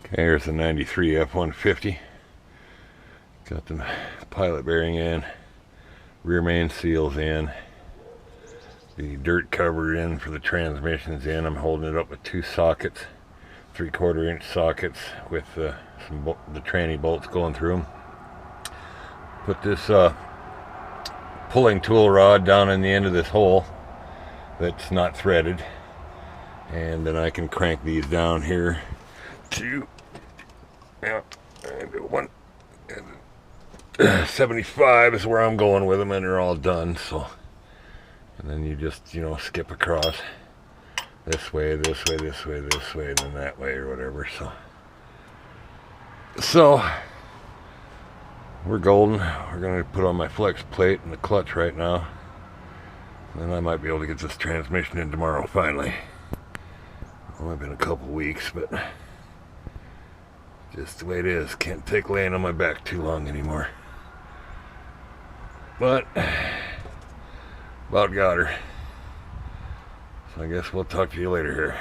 Okay, here's the 93 F-150. Got the pilot bearing in, rear main seals in, the dirt cover in for the transmissions in. I'm holding it up with two sockets, 3/4 inch sockets with the tranny bolts going through them. Put this pulling tool rod down in the end of this hole that's not threaded, and then I can crank these down here to 175 is where I'm going with them, and they're all done. So, and then you just, skip across this way, this way, this way, this way, and then that way, or whatever. So we're golden. We're gonna put on my flex plate and the clutch right now, and then I might be able to get this transmission in tomorrow finally. Only been a couple weeks, but just the way it is. Can't take laying on my back too long anymore. But about got her. So I guess we'll talk to you later here.